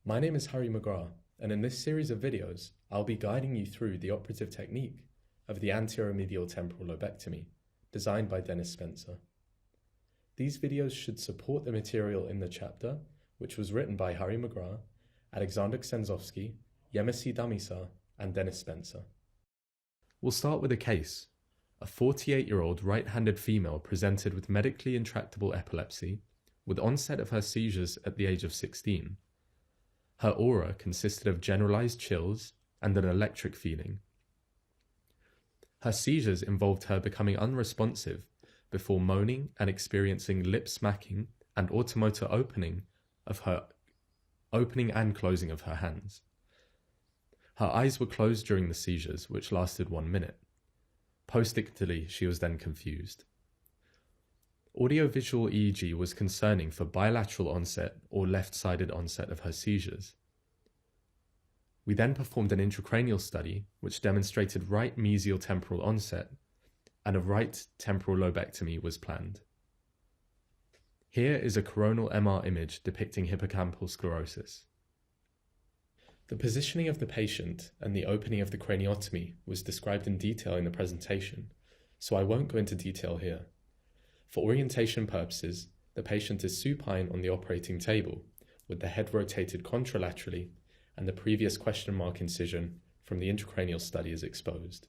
My name is Harry McGrath, and in this series of videos, I'll be guiding you through the operative technique of the anterior medial temporal lobectomy, designed by Dennis Spencer. These videos should support the material in the chapter, which was written by Harry McGrath, Alexander Ksenzowski, Yemisi Damisa, and Dennis Spencer. We'll start with a case. A 48-year-old right-handed female presented with medically intractable epilepsy, with onset of her seizures at the age of 16. Her aura consisted of generalized chills and an electric feeling. Her seizures involved her becoming unresponsive before moaning and experiencing lip smacking and automotor opening and closing of her hands. Her eyes were closed during the seizures, which lasted 1 minute. Post-ictally, she was then confused. Audiovisual EEG was concerning for bilateral onset or left-sided onset of her seizures. We then performed an intracranial study which demonstrated right mesial temporal onset, and a right temporal lobectomy was planned. Here is a coronal MR image depicting hippocampal sclerosis. The positioning of the patient and the opening of the craniotomy was described in detail in the presentation, so I won't go into detail here. For orientation purposes, the patient is supine on the operating table, with the head rotated contralaterally and the previous question mark incision from the intracranial study is exposed.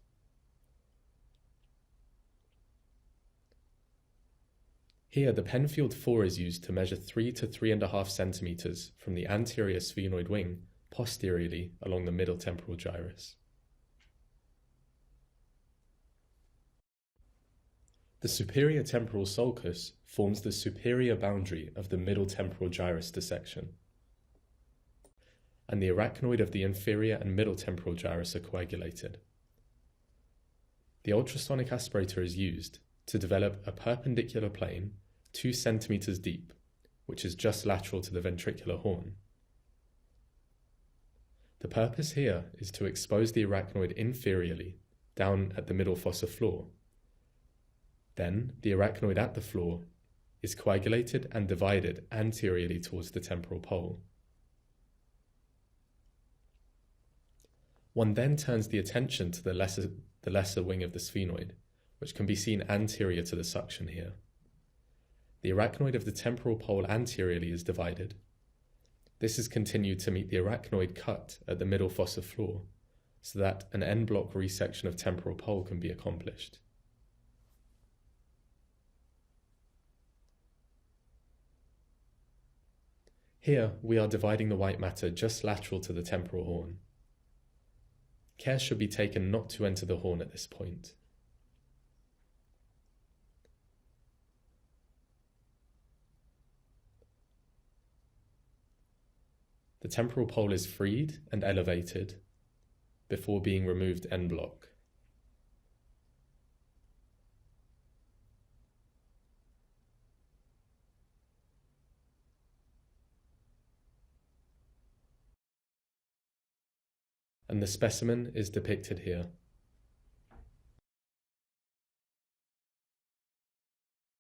Here, the Penfield 4 is used to measure 3 to 3.5 centimeters from the anterior sphenoid wing posteriorly along the middle temporal gyrus. The superior temporal sulcus forms the superior boundary of the middle temporal gyrus dissection, and the arachnoid of the inferior and middle temporal gyrus are coagulated. The ultrasonic aspirator is used to develop a perpendicular plane 2 centimeters deep, which is just lateral to the ventricular horn. The purpose here is to expose the arachnoid inferiorly, down at the middle fossa floor. Then, the arachnoid at the floor is coagulated and divided anteriorly towards the temporal pole. One then turns the attention to the lesser wing of the sphenoid, which can be seen anterior to the suction here. The arachnoid of the temporal pole anteriorly is divided. This is continued to meet the arachnoid cut at the middle fossa floor, so that an en-bloc resection of temporal pole can be accomplished. Here, we are dividing the white matter just lateral to the temporal horn. Care should be taken not to enter the horn at this point. The temporal pole is freed and elevated before being removed en bloc. And the specimen is depicted here.